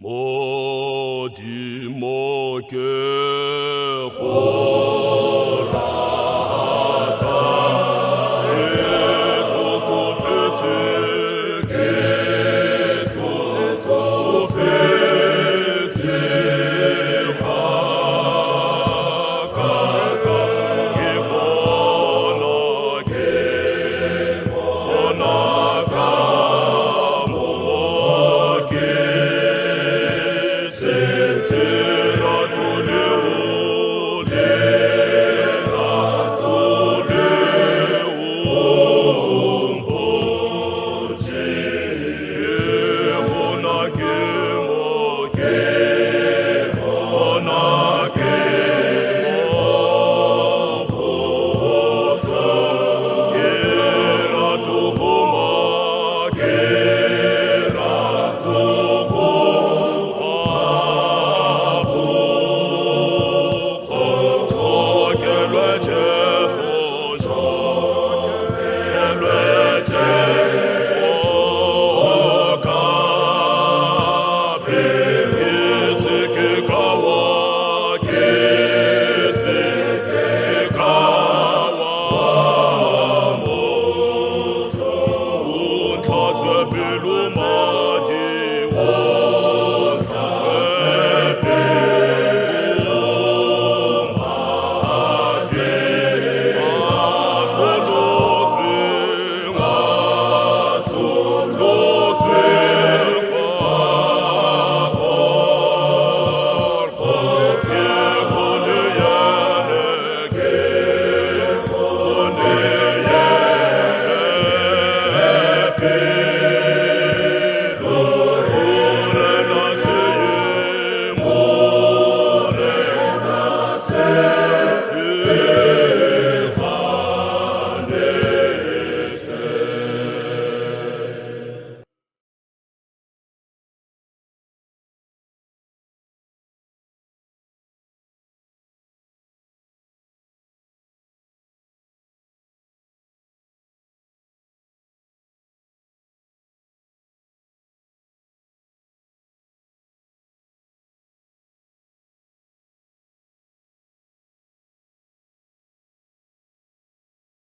Modimo ke go rata e tlhokofetse ke tlhokofetse ga ka ke bona ka mo ke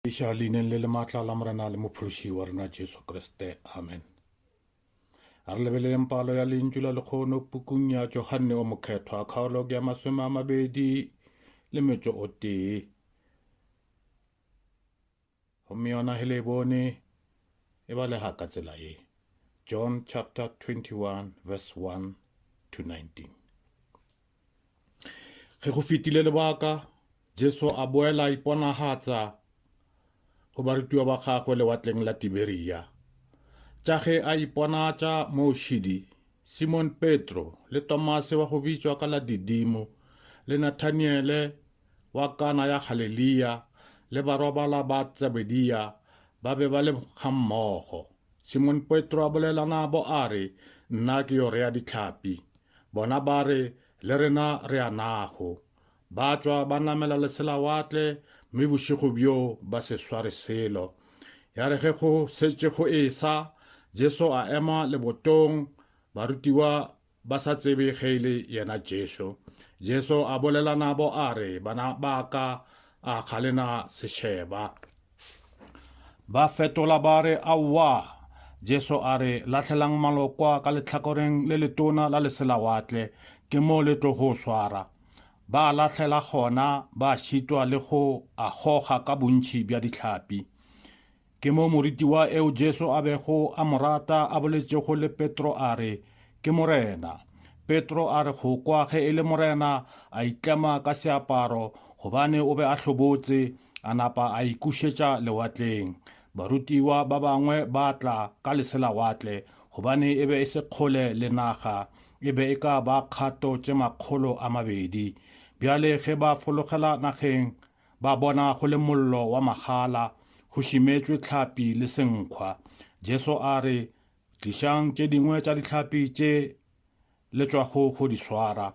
Ishalinen le matla la morena le mophološi wa rena Jesu Kriste. Amen. A re lebeleleng palo ya lentšu la lekgono pukung ya Johane o Mokhethwa kgaolo ya 21. Gomme yona he le bone e ba le haka tsela ye. John chapter 21 verse 1 to 19. Ge go fetile lebaka, Jesu a boela iponagatsa go barutiwa ba gagwe lewatleng la Tiberia. Tša ge a iponatša mo šidi, Simon Petro le Tomase wa go bitšwa ka la Didimo le Nathaniele wa Kana ya Galilea le barobala ba Zebedia ba be ba le gammogo. Simon Petro a bolela nabo a re, nna ke yo rea dihlapi. Bona ba re, le rena re a nago. Ba tšwa ba namela leselawatle mme bošego bjo ba se sware selo. Ya re ge go setše go esa, Jesu a ema lebotong, barutiwa ba sa tsebe ge le yena Jesu. Jesu a bolela nabo a re, bana ba ka a kgalena sešeba. Ba fetola ba re, aowa. Jesu a re, latlhelang malokwa ka lehlakoreng le letona la leselawatle, ke mo le tlo go swara. Ba latlhela gona ba šitwa le go a goga ka bontši bja dihlapi. Ke mo moritiwa eo Jesu a bego a morata a boletšego le Petro a re, ke morena. Petro a re go kwa ge e le morena a itlema ka seaparo gobane o be a hlobotse, a napa a ikušetša lewatleng. Barutiwa ba bangwe ba tla ka leselawatle gobane e be e se kgole le naga, e be e ka ba kgato tše 200. Bjale ge ba fologela nageng, ba bona go le mollo wa magala, go šimetšwe tlhapi le senkgwa. Jesu a re, tlišang tše dingwe tša dihlapi tše le tšwago go di swara.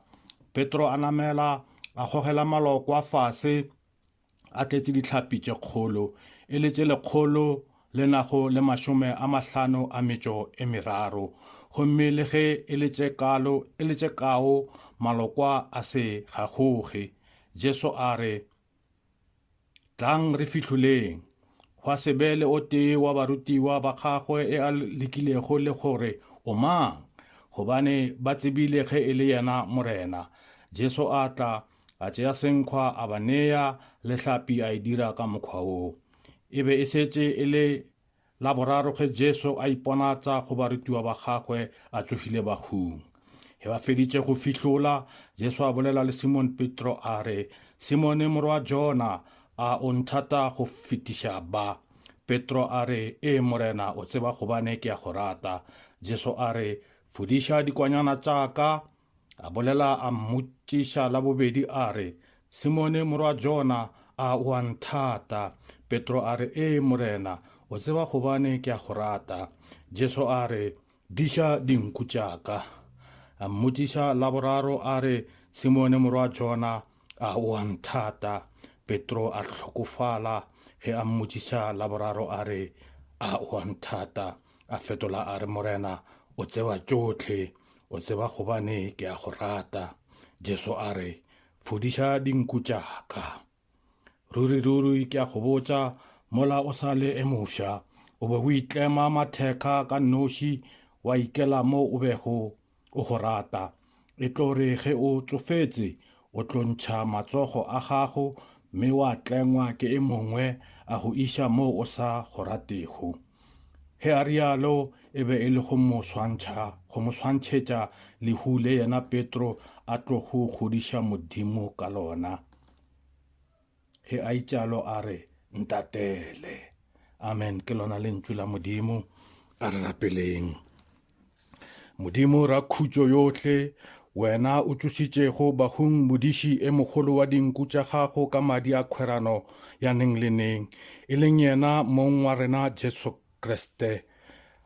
Petro a namela a gogela maloko a fase, a tletše dihlapi tše kgolo, e le tše 100 le nago le 53, gomme le ge e le tše kao malokwa a se gagoge. Jesu a re, tlang re fihloleng. Gwa se be le o tee wa barutiwa ba gagwe e a lekilego le gore o mang, gobane ba tsebile ge e le yena morena. Jesu a tla a tšea senkgwa a ba nea le hlapi a e dira ka mokgwa woo. E be e šetše e le la boraro ge Jesu a iponatša go barutiwa ba gagwe a tsogile bagung. He ba feditše go fihlola, Jesu a bolela le Simon Petro a re, Simone morwa Jona, a o nthata go fetiša ba? Petro a re, morena, o tseba gobane ke a go rata. Jesu a re, fodiša dikwanyana tša ka. A bolela a mmotšiša la bobedi a re, Simone morwa Jona, a o a nthata? Petro a re, morena, o tseba gobane ke a go rata. Jesu a re, diša dinku tša ka. A mmotšiša la boraro a re, Simone morwa Jona, a o a nthata? Petro a hlokofala ge a mmotšiša la boraro a re, a o a nthata? A fetola a re, morena, o tseba tšohle, o tseba gobane ke a go rata. Jesu a re, fodiša dinku tša ka. Ruri ke a go botša, mola o sa le emofša, o be o itlema matheka ka noši, wa ikela mo o bego o go rata. E tlo re ge o tsofetse, o tlo ntšha matsogo a gago, mme wa tlengwa ke e mongwe a go iša mo o sa go ratego. He a rialo e be e le go mo swantšhetša lehu le yena Petro a tlo go godiša Modimo ka lona. He a itšalo a re, ntatele. Amen. Ke lona lentswe la Modimo. A re rapeleng. Modimo ra khutšo yohle, wena o tšošitšego bagong modiši e mogolo wa dinku tša gago ka madi a kgwerano ya neng le neng, e leng yena mong wa rena Jesu Kriste.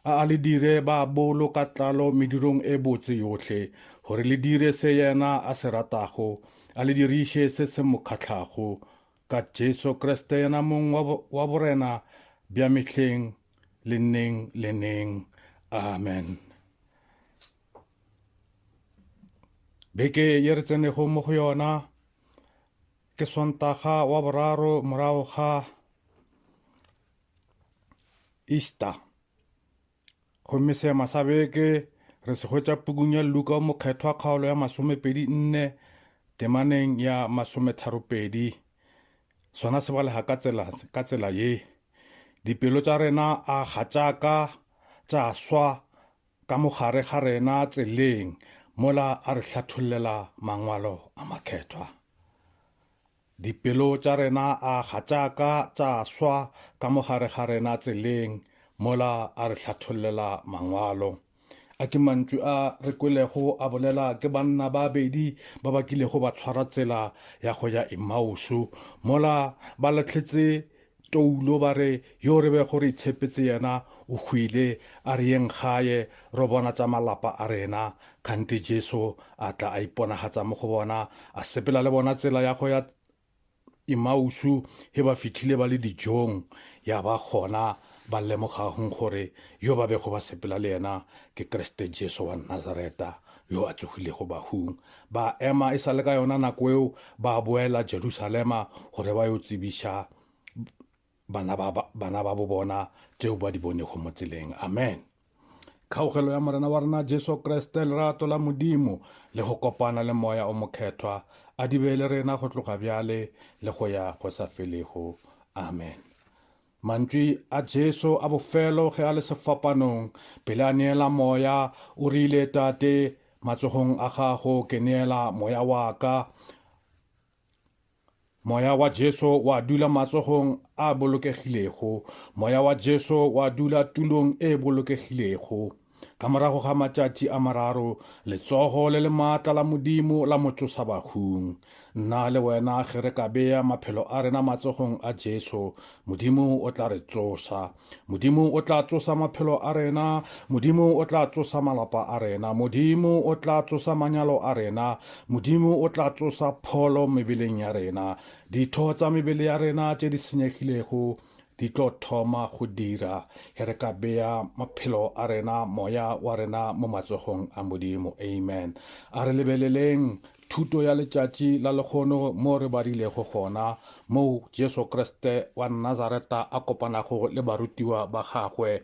A le dire ba bolo ka tlalo medirong e botse yohle, gore le dire se yena a se ratago, a le diriše se se mo kgahlago, ka Jesu Kriste yena mong wa borena bja mehleng le neng. Amen. Beke ye re tsenego mo go yona ke Sontaga wa boraro morago ga Easter. Gomme seema sa beke re se hwetša pukung ya Luka mokgethwa kgaolo ya 24 temaneng ya 32. Sona se balega ka tsela ye. Dipelo tša rena a gatšaka tša swa ka mogare ga rena tseleng, mola a re hlathollela mangwalo a makgethwa. Dipelo tša rena a gatšaka tša swa ka mogare ga rena tseleng, mola a re hlathollela mangwalo. A ke mantšu a re kwelego a bolela ke banna ba bedi ba bakilego ba tshwara tsela ya go ya Emausu, mola ba latlhetse toulo ba re, yo re be gore itshepetse yena o hwile a re yeng gae ro bona tša malapa a rena, kgante Jesu a tla a iponagatša mo go bona, a sepela le bona tsela ya go ya Emausu. He ba fitlhile ba le dijong, ya ba gona ba lemogagong gore yo ba bego ba sepela le yena ke Kriste Jesu wa Nazareta, yo a tsogilego bagong. Ba ema e sa le ka yona nako eo, ba boela Jerusalema gore ba yo tsebiša bana ba bo bona tšeo ba di bonego mo tseleng. Amen. Kgaogelo ya morena wa rena Jesu Kriste, lerato la Modimo le go kopana le moya o mokgethwa a di be le rena go tloga bjale le go ya go sa felego. Amen. Mantwi a Jesu a bofelo ge a le sefapanong pele a neela moya, o rile, tate, matsogong a gago ke neela moya wa ka. Moya wa Jesu wa dula matsogong a bolokegilego, moya wa Jesu wa dula tulong e bolokegilego. Ka morago ga matšatši a mararo, letsogo le le maatla la Modimo la motsosa bagong. Nna le wena ge re ka bea maphelo a rena matsogong a Jesu, Modimo o tla re tsosa. Modimo o tla tsosa maphelo a rena, Modimo o tla tsosa malapa a rena, Modimo o tla tsosa manyalo a rena, Modimo o tla tsosa pholo mebeleng ya rena. Ditho tša mebele ya rena tše di senyegilego di tlo thoma go dira he re ka bea maphelo a rena moya wa rena mo matsogong a modimo amen a re lebeleleng thuto ya letšatši la lekgono mo re badilego gona moo Jesu Kriste wa Nazareta a kopanago le barutiwa ba gagwe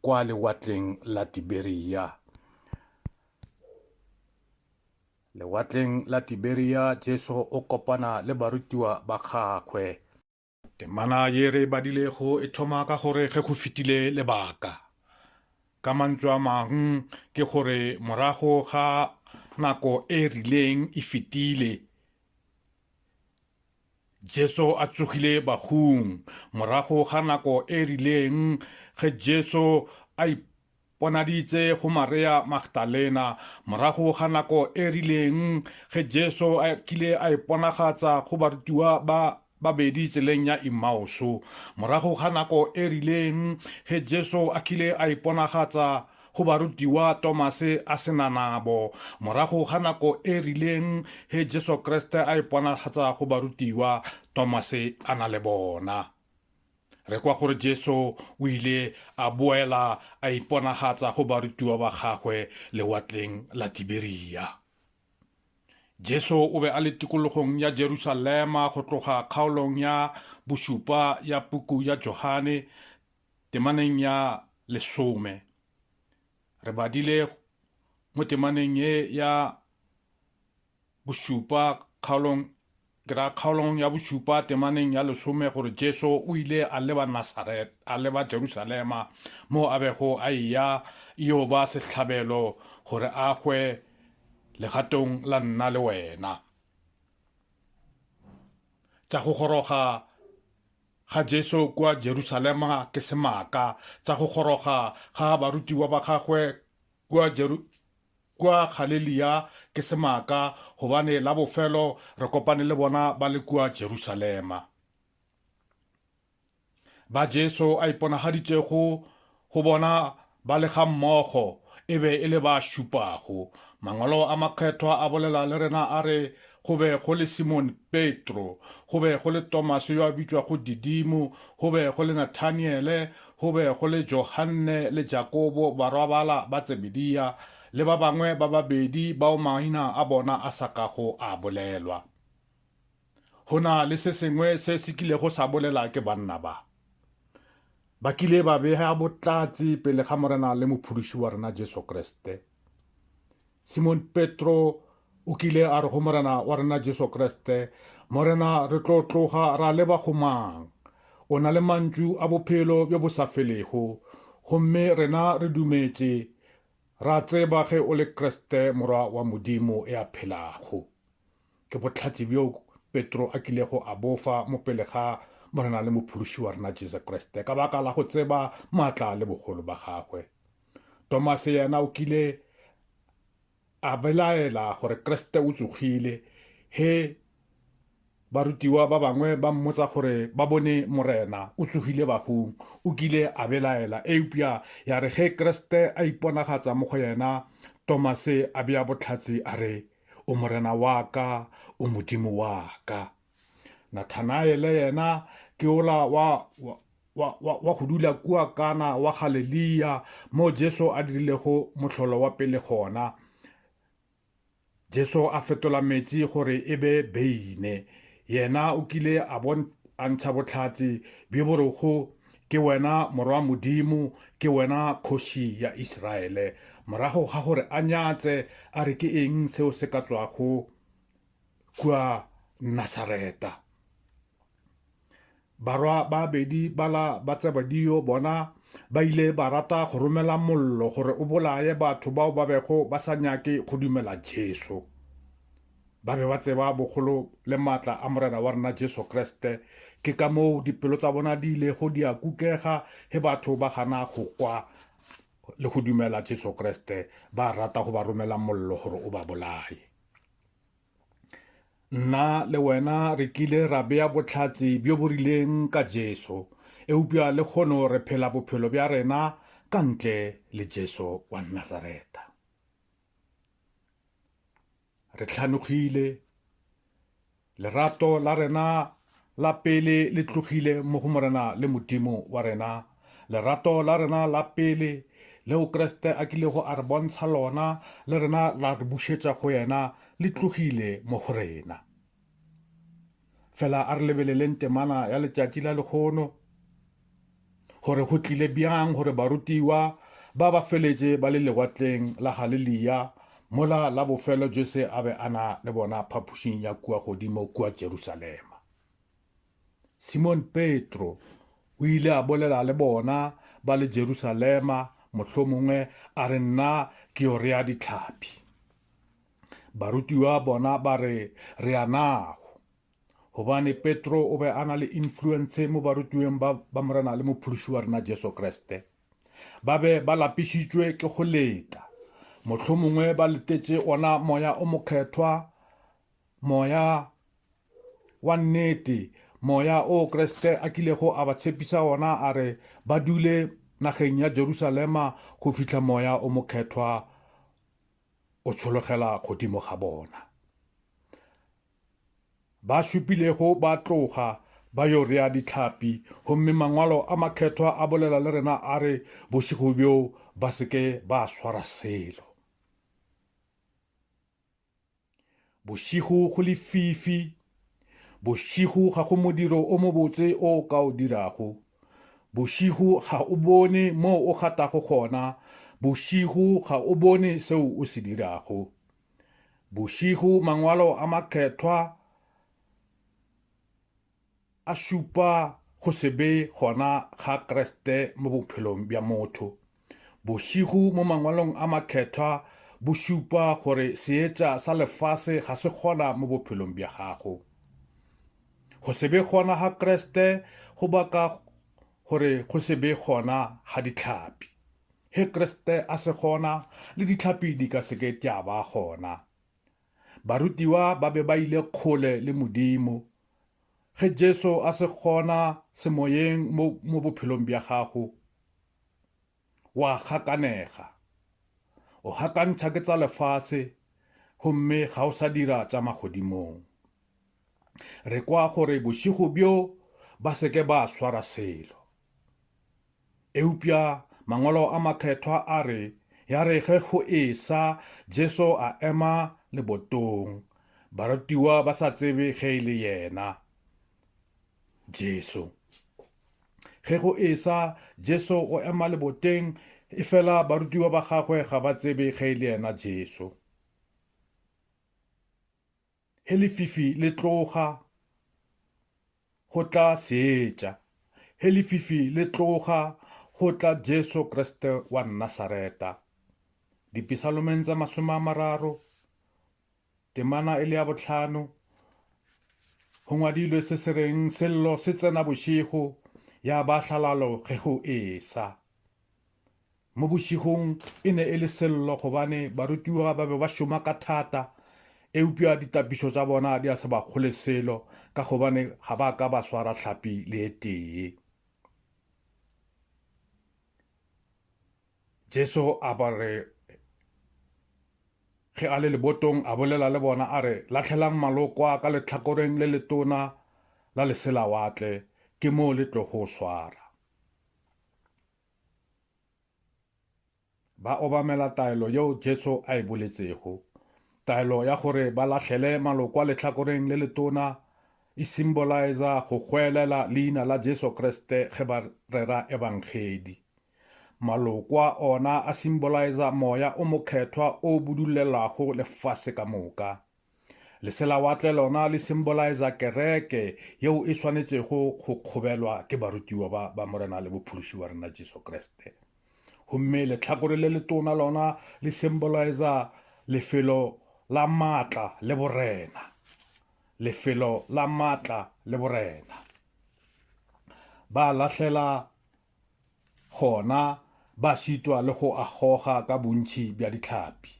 kwa lewatleng la Tiberia. Lewatleng la Tiberia Jesu o kopana le barutiwa ba gagwe. Temana ye re badilego e thoma ka gore ge go fetile lebaka. Ka mantswe a mang ke gore morago ga nako e rileng e fetile. Jesu a tsogile bagung morago ga nako e rileng ge Jesu a iponaditse go Maria Magdalena morago ga nako e rileng ge Jesu a kile a iponagatsa go barutiwa ba babedi tseleng ya Emauso morago ga nako e rileng ge Jesu a kile a iponagatsa go barutiwa Tomase a senanabo morago ga nako e rileng he Jesu Kriste a iponagatsa go barutiwa Tomase a na le bona. Re kwa gore Jesu o ile a boela a iponagatsa go barutiwa ba gagwe lewatleng la Tiberia. Jesu o be a le tikologong ya Jerusalema go tloga kgaolong ya bosupa ya puku ya Johane temaneng ya 10. Re badile mo temaneng ye ya bosupa kgaolong ya bosupa temaneng ya 10 gore Jesu o ile a leba Nazaret a leba Jerusalema mo a bego a iya yo ba setlhabelo gore a hwe legatong la nna le wena. Tsa go goroga ga Jesu kwa Jerusalema ke semaka tsa go goroga ga barutiwa ba gagwe kwa Galilea ke semaka gobane la bofelo re kopane le bona ba le kwa Jerusalema. Ba Jesu a iponagaditse go bona ba le ga mmogo e be e le ba šupago. Mangwalo a makgethwa a bolela le rena a re go be go le Simon Petro, go be go le Thomas yo a bitswa go Didimo, go be go le Nathaniele, go be go le Johanne le Jakobo barwabala ba Zebedia le ba bangwe ba babedi bao maina a bona a sa kago a bolelwa. Go na le se sengwe se se kilego sa bolela ke banna ba. Ba kile ba bega botlatsi pele ga morena le mophodiši wa rena Jesu Kriste. Simon Petro o kile a re go morena wa rena Jesu Kriste, morena re tlo tloga ra leba go mang? O na le mantšu a bophelo bjo bo sa felego, gomme rena re dumetse ra tseba ge o le Kriste morwa wa Modimo e a phelago. Ke botlhatsi bjo Petro a kilego a bofa mo pele ga morena le mophodiši wa rena Jesu Kriste ka baka la go tseba maatla le bogolo ba gagwe. Thomas yena o kile a belaela gore Kriste o tsogile he barutiwa ba bangwe ba mmotsa gore ba bone morena o tsogile bagong o kile a belaela eupša ya re ge Kriste a iponagatsa mo go yena Thomas a bea botlhatsi a re o morena wa ka o modimo wa ka. Nathanaele yena ke ola wa go dula kua Kana wa Galilea mo Jesu a dirilego mohlolo wa pele gona. Jesu a fetola metsi gore e be beine. Yena o kile a ntsha botlhatsi bjo borogo ke wena morwa Modimo, ke wena kgoši ya Israele. Morago ga gore a nyatse a re ke eng seo se ka tswago kua Nazareta. Barwa ba bedi bala ba Zebedio bona ba ile ba rata go romela mollo gore o bolaye batho bao ba bego ba sa nyake go dumela Jesu. Ba be ba tseba bogolo le maatla a morena wa rena Jesu Kriste, ke ka moo dipelo tsa bona di ile go dia kukega he batho ba gana go kwa le go dumela Jesu Kriste, ba rata go ba romela mollo gore o ba bolaye. Nna le wena re kile ra bea botlhatsi bjo bo rileng ka Jesu, eupša le kgono re phela bophelo bja rena ka ntle le Jesu wa Nazareta. Re tlhanogile, lerato la rena la pele le tlogile mo go morena le modimo wa rena. Lerato la rena la pele leo Kreste a kilego a re bontsha lona le rena la re bušetša go yena le tlogile mo go rena. Fela a re lebeleleng temana ya letšatši la lekgono gore go tlile bjang gore barutiwa ba feletše ba le lewatleng la Galilea mola la bofelo Jese a be ana le bona phapošing ya kua godimo kua Jerusalema. Simon Petro o ile a bolela le bona ba le Jerusalema mohlomongwe a re nna ke yo rea ditlhapi. Barutiwa bona ba re re anago gobane Petro o be ana le influence mo barutiweng ba morena le mophološi wa rena Jesu Kriste. Ba be ba lapišitšwe ke go leta, mohlomongwe ba letetše ona moya o mokgethwa, moya wa nnete, moya o Kriste a kilego a ba tshepisa ona a re ba dule nageng ya Jerusalema go fihla moya o mokgethwa o tshologela godimo ga bona. Ba šupilego ba tloga ba yo rea ditlhapi gomme mangwalo a makgethwa a bolela le rena a re bošego bjo ba seke ba swara selo. Bošego go le fifi, bošego ga go modiro o mobotse o ka o dirago, bošego ga o bone mo o gatago gona, bošego ga o bone seo o se dirago. Bošego mangwalo a makgethwa a šupa go se be gona ga Kreste mo bophelong bja motho. Bošego mo mangwalong a makgethwa bo šupa gore seetša sa lefase ga se gona mo bophelong bja gago. Go se be gona ga Kreste go baka gore go se be gona ga ditlhapi. He Kreste a se gona le ditlhapi di ka seke tša ba gona. Barutiwa ba be ba ile kgole le modimo. Ge Jesu a se gona semoyeng mo bophelong bja gago, wa gakanega. O gakantšha ke tsa lefase, gomme ga o sa dira tša magodimong. Re kwa gore bošego bjo ba seke ba swara selo. Eupša mangwalo a makgethwa a re, ya re ge go esa Jesu a ema lebotong, barutiwa ba sa tsebe ge e le yena Jesu. Ge go esa Jesu o ema leboteng, e fela barutiwa ba gagwe ga ba tsebe ge e le yena Jesu. He lefifi le tloga go tla seetša, he lefifi le tloga go tla Jesu Kriste wa Nasareta. Dipisalomeng tsa 30 temana e le ya 5 go ngwadilwe se se reng sello se tsena bošego ya ba hlalalo ge go esa. Mo bošegong e ne e le sello gobane barutiwa ba be ba šoma ka thata, eupša ditapišo tša bona di a se ba kgole selo ka gobane ga ba ka ba swara tlhapi le e tee. Jesu a ba re ge a le lebotong a bolela le bona a re latlhelang malokwa ka lehlakoreng le letona la leselawatle, ke mo le tlo go swara. Ba obamela taelo yeo Jesu a e boletšego. Taelo ya gore ba latlhele malokwa lehlakoreng le letona e symboliza go hwelela leina la Jesu Kriste ge ba rera ebangedi. Malokwa ona a symboliza moya o mokgethwa o budulelago lefase ka moka. Leselawatle lona le symboliza kereke yeo e swanetšego go kgobelwa ke barutiwa ba morena le mophološi wa rena Jesu Kriste. Gomme lehlakore le letona lona le symboliza lefelo la maatla le borena. Lefelo la maatla le borena. Ba lahlela gona ba šitwa le go agoga ka bontši bja ditlhapi.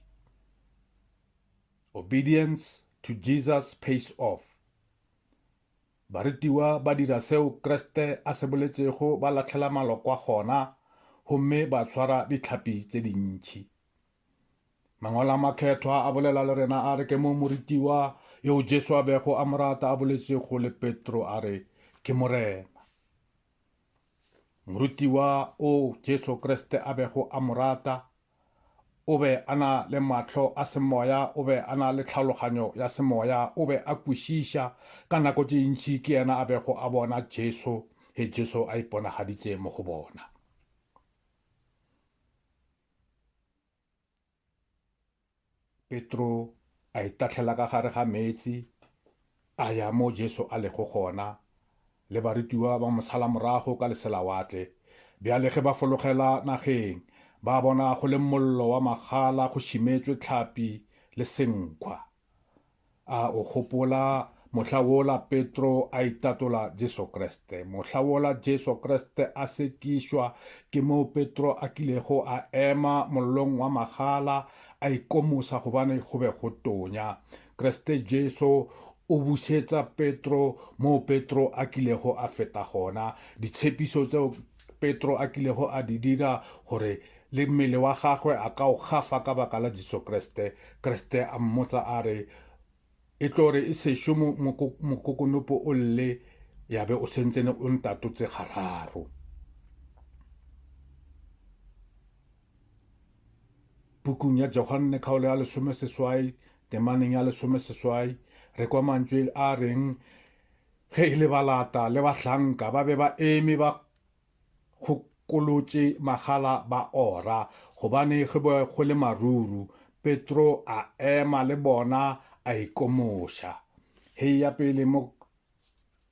Obedience to Jesus pays off. Barutiwa ba dira seo Kriste a se boletšego, ba lahlela malokwa gona, gomme ba tshwara ditlhapi tse dintšhi. Mangwalo a makgethwa a bolela le rena a re ke mo morutiwa yo Jesu a bego a morata a boletse go le Petro a re ke morena. Morutiwa o Jesu Kriste a bego a morata o be a na le mahlo a semoya, o be a na le tlhaloganyo ya semoya, o be a kwešiša ka nako tše ntši ke yena a bego a bona Jesu he Jesu a iponagaditše mo go bona. Petro a itatlela ka gare ga meetse a ya mo Jesu a lego gona le barutiwa ba mosala morago ka leselawatle. Bjale ge ba fologela nageng ba bona go le mollo wa magala go šimetswe tlhapi le senkwa. A o gopola mohla wola Petro a itatola Jesu Kriste. Mohla wola Jesu Kriste a sekišwa ke moo Petro a kilego a ema mollong wa magala a ikomosa gobane go be go tonya. Kriste Jesu o busetsa Petro moo Petro a kilego a feta gona. Ditshepišo tseo Petro a kilego a di dira gore le mmele wa gagwe a ka o gafa ka baka la Jesu Kriste. Kriste a mmotsa a re e tlo re e sešo mokokonopo o lle ya be o sentsene o ntatotse gararo. Pukung ya Johane kgaolo ya 16 temaneng ya 16 re kwa mantswe a reng ge e le balata le bahlanka ba be ba eme ba gokolotše magala ba ora gobane ge go le maruru. Petro a ema le bona a ikomoša. Hei ya pele mo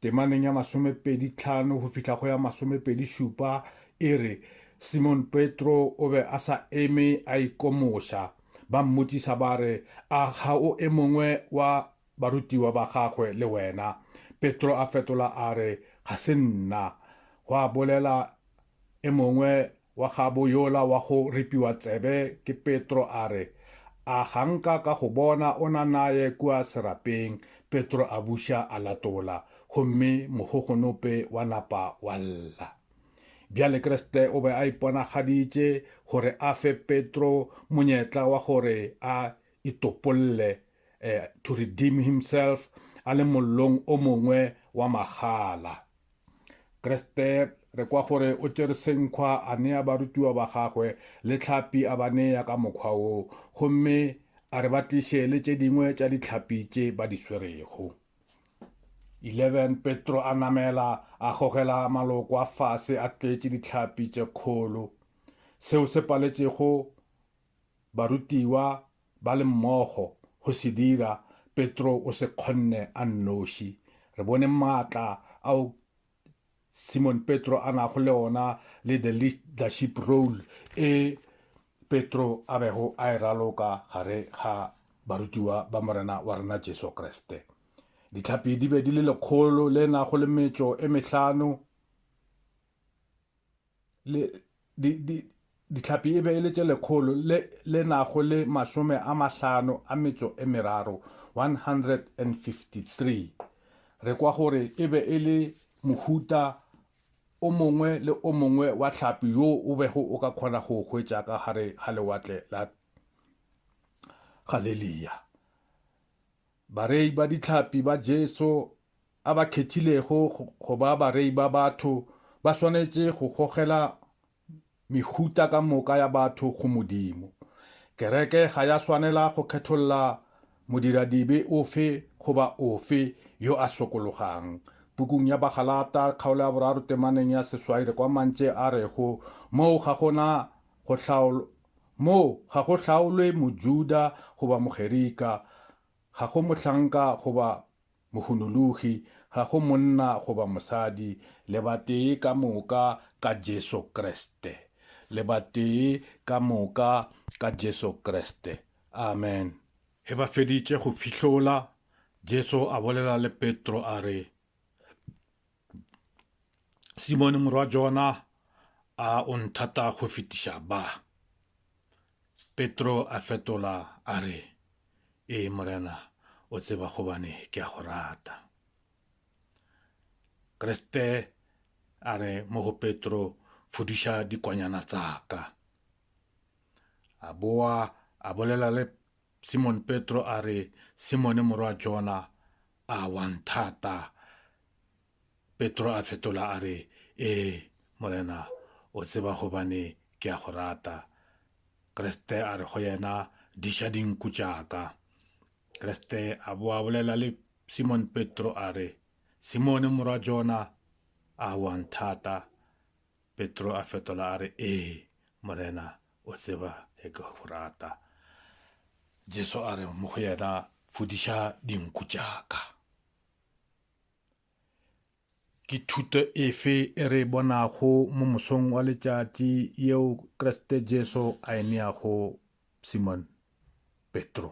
temaneng ya 25 go fihla go ya 27 e re Simon Petro o be a sa eme a ikomoša. Ba mmotšiša ba re a ga o e mongwe wa barutiwa ba gagwe le wena. Petro a fetola a re ga se nna. Go a bolela e mongwe wa gabo yola wa go ripiwa tsebe ke Petro a re a ganka ka go bona o na naye kua serapeng. Petro a buša a latola gomme mogogonope wa napa wa lla. Bjale Kriste o be a iponagaditše gore a fe Petro monyetla wa gore a itopolle to redeem himself a le mollong o mongwe wa magala. Kriste re kwa gore o tšere senkwa a nea barutiwa ba gagwe le tlhapi a ba nea ka mokgwa o, gomme a re batliše le tše dingwe tša ditlhapi tše ba di swerego. 11 Petro a namela a gogela maloko a fase a tletše ditlhapi tše kgolo. Seo se paletšego barutiwa ba le mmogo go se dira, Petro o se kgonne a nnoši. Re bone maatla ao Simon Petro a nago le ona le the leadership role e Petro a bego a e raloka gare ga barutiwa ba morena wa rena Jesu Kriste. Ditlhapi di be di le lekgolo le nago le metšo e mehlano. Ditlhapi e be e le tše lekgolo le nago le 50 a metšo e meraro 153. Re kwa gore e be e le mohuta o mongwe le o mongwe wa tlhapi yo o bego o ka kgona go hwetša ka gare ga lewatle la Galilea. Barei ba ditlhapi ba Jesu a ba khethilego go ba barei ba batho ba swanetše go gogela mehuta ka moka ya batho go Modimo. Kereke ga ya swanela go kgetholla modiradibe ofe goba ofe yo a sokologang. Pukung ya Bagalata kgaolo ya 3 temaneng ya 1 re kwa mantše a rego moo ga go hlaolwe mojuda goba mogerika, ga go mohlanka goba mohunologi, ga go monna goba mosadi, le batee ka moka ka Jesu Kriste. Le batee ka moka ka Jesu Kriste. Amen. He ba feditše go fihlola, Jesu a bolela le Petro a re, Simone morwa Jona a o nthata go fetiša ba. Petro a fetola a re, e morena o tseba gobane ke a go rata. Kriste a re mo go Petro, fodiša dikwanyana tsaka. A boa a bolela le Simon Petro a re Simone morwa Jona a wanthata. Petro a fetola a re Morena o tseba gobane ke a go rata. Kreste a re go yena diša dinku tšaka. Kreste a boa bolela le Simon Petro a re Simone morwa Jona a wanthata. Petro a fetola a re Morena o tseba ke go rata. Jesu a re mo go yena fodiša dinku tšaka. Ke thuto efe e re bonago mo mosong wa letšatši yeo Kriste Jesu a e neago Simon Petro?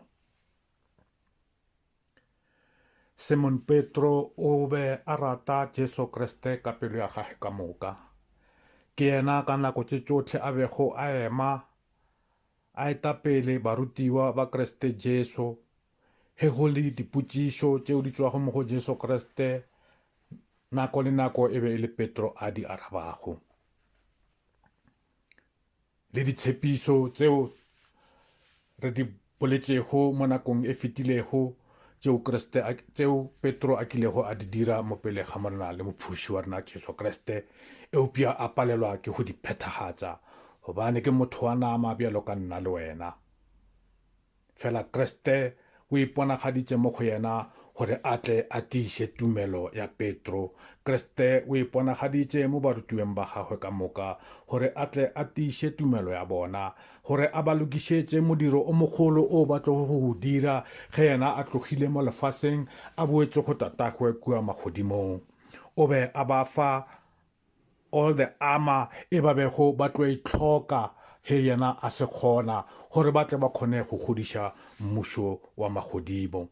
Simon Petro o be a rata Jesu Kriste ka pelo ya gagwe ka moka. Ke yena ka nako tše tšohle a bego a ema a etapele barutiwa ba Kriste Jesu he go le dipotšišo tšeo di tšwago mo go Jesu Kriste. Nako le nako e be e le Petro a di arabago. Le ditshepišo tšeo re di boletšego mo nakong e fetilego tšeo Petro a kilego a di dira mo pele ga morena le mophuši wa rena Jesu Kriste, eupša a palelwa ke go di phethagatša gobane ke motho wa nama bjalo ka nna le wena. Fela Kriste o iponagaditše mo go yena gore a tle a tiiše tumelo ya Petro. Kriste o iponagaditše mo barutiweng ba gagwe ka moka gore a tle a tiiše tumelo ya bona, gore a ba lokišetše modiro o mogolo o ba tlo go dira ge yena a tlogile mo lefaseng a boetše go tatagwe kua magodimong. O be a ba fa all the armor e ba bego ba tlo itlhoka he yena a se kgona gore ba tle ba kgone go godiša mmušo wa magodimo.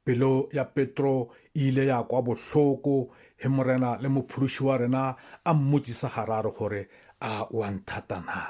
Pelo ya Petro ile ya kwa bohloko he morena le mophuši wa rena a mmotsisa hararo gore a wa nthata na.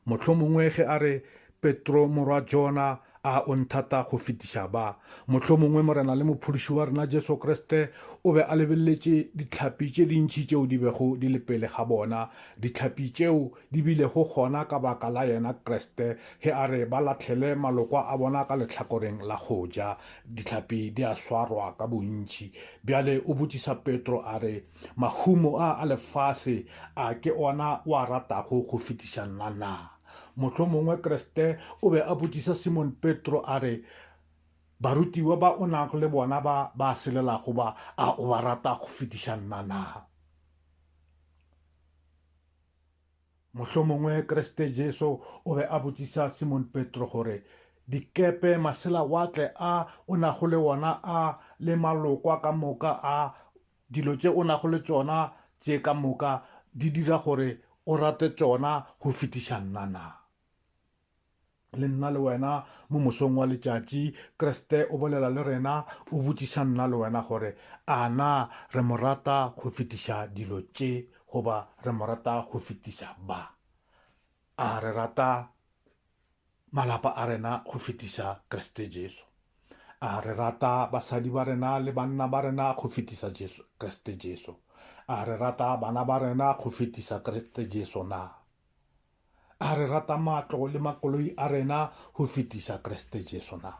Mohlomongwe ge a re Petro morwa Jona a o nthata go fetiša ba, mohlomongwe morena le mophuši wa rena Jesu Kriste o be a lebelletše dihlapi tše dintši tšeo di bego di le pele ga bona, dihlapi tšeo di bilego gona ka baka la yena Kriste he a re ba latlhele maloko a bona ka lehlakoreng la go ja. Dihlapi di a swarwa ka bontši. Bjale o botsisa Petro a re mahumo a lefase a ke ona o a ratago go fetiša nna na. Mohlomongwe Kriste o be a botsisa Simon Petro a re barutiwa ba o nago le bona ba selelago ba a o ba rata go fetiša nna na. Mohlomongwe Kriste Jesu o be a botsisa Simon Petro gore dikepe masela watle a o nago le wona a le malokwa ka moka a dilo tše o nago le tšona tše ka moka di dira gore o rate tšona go fetiša nna na. Le nna le wena mo mosong wa letšatši Kriste o bolela le rena o botsisa nna le wena gore a na re mo rata go fetiša dilo tše goba re mo rata go fetiša ba. A re rata malapa a rena go fetiša Kriste Jesu. A re rata basadi ba rena le banna ba rena go fetiša Kriste Jesu. A re rata bana ba rena go fetiša Kriste Jesu na. A re rata matlo le makoloi a rena go fetiša Kriste Jesu na.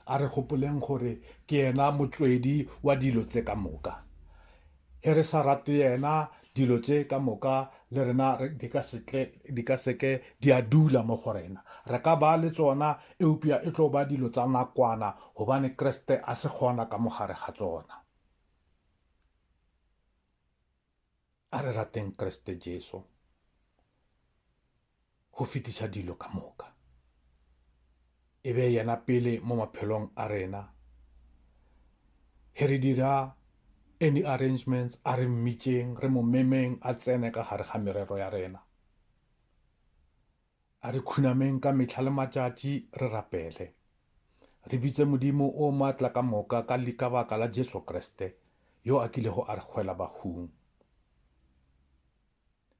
A re gopoleng gore ke yena motswedi wa dilo tse ka moka. He re sa rate yena dilo tše ka moka le rena di ka seke di a dula mo go rena. Re ka ba le tsona eupša e tlo ba dilo tsa nakwana gobane Kriste a se kgona ka mogare ga tsona. A re rateng Kriste Jesu go fetiša dilo ka moka. E be yena pele mo maphelong a rena. He re dira any arrangements a re mmitšeng re mo memeng a tsene ka gare ga merero ya rena. A re khunameng ka mehla le matšatši re rapele. Re bitse modimo o maatla ka moka ka baka la Jesu Kriste yo a kilego a re hwela bahung.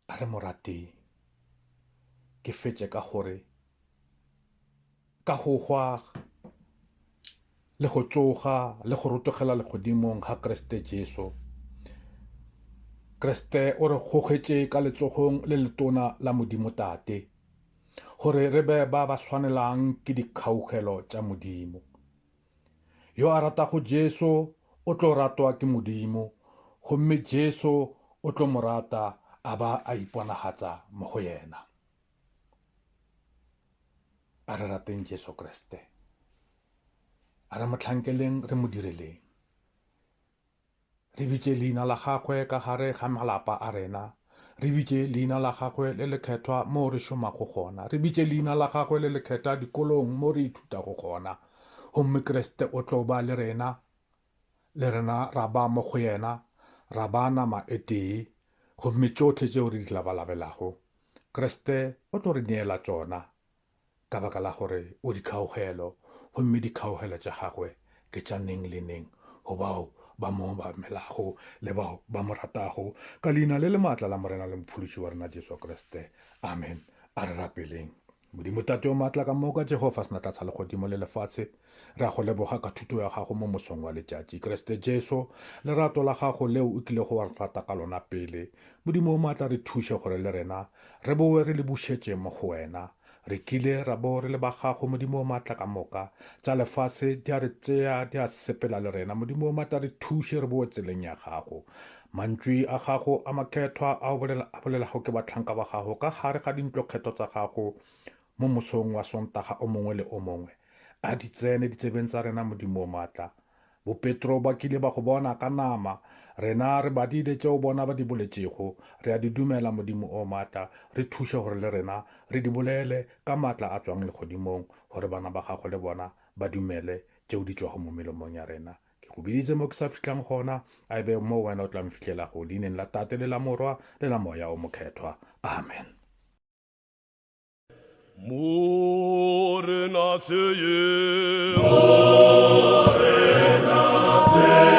A re mo rateng. Ke fetše ka gore ka go hwa le go tsoga le go rotogela legodimong ga Kriste Jesu. Kriste o re gogetše ka letsogong le letona la Modimo Tate. gore re be ba ba swanelang ke dikgaogelo tša modimo. Yo a ratago Jesu o tlo ratwa ke modimo, gomme Jesu o tlo mo rata a ba a iponagatša mo go yena. A re rateng Jesu Kriste, a re motlhankeleng re mo direleng, re bitše leina la gagwe ka gare ga malapa a rena, re bitše leina la gagwe le lekgethwa mo re šomago gona, re bitše leina la gagwe le lekgethwa dikolong mo re ithutago gona. Gomme Kriste o tlo ba le rena ra ba mo go yena, ra ba nama e tee, gomme tšotlhe tšeo re di labalabelago Kriste o tlo re neela tšona ka baka la gore o dikgaogelo, gomme dikgaogelo tša gagwe ke tša neng le neng go bao ba mo bamelago le bao ba mo ratago ka leina le le maatla la morena le mophološi wa rena Jesu Kriste. Amen. A re rapeleng. Modimo tate o maatla ka moka Jehova se natla tsa legodimo le lefatshe, re a go leboga ka thuto ya gago mo mosong wa letšatši. Kriste Jesu, lerato la gago leo o kile go wa rata ka lona pele, Modimo o maatla re thuše gore le rena re bowe re le bušetše mo go wena. Re kile ra bo re le ba gago Modimo o maatla ka moka, tša lefatshe di a re tšea di a sepela le rena. Modimo o maatla re thuše re bowe tseleng ya gago. Mantšwi a gago a makgethwa a bolelago ke batlhanka ba gago ka gare ga dintlokgetho tša gago mo mosong wa Sontaga o mongwe le o mongwe, a di tsene ditsebeng tsa rena Modimo o maatla. Bo Petro ba kile ba go bona ka nama, rena re badile tšeo bona ba di boletšego, re a di dumela Modimo o maatla. Re thuše gore le rena re di bolele ka maatla a tswang legodimong, gore bana ba gago le bona ba dumele tšeo di tšwago mo melomong ya rena. Ke go biditse mo ke sa fitlhang gona, a ebe mo wena o tla mfitlhelago, leineng la Tate le la Morwa le la Moya o mokgethwa. Amen. Morena se ye, morena se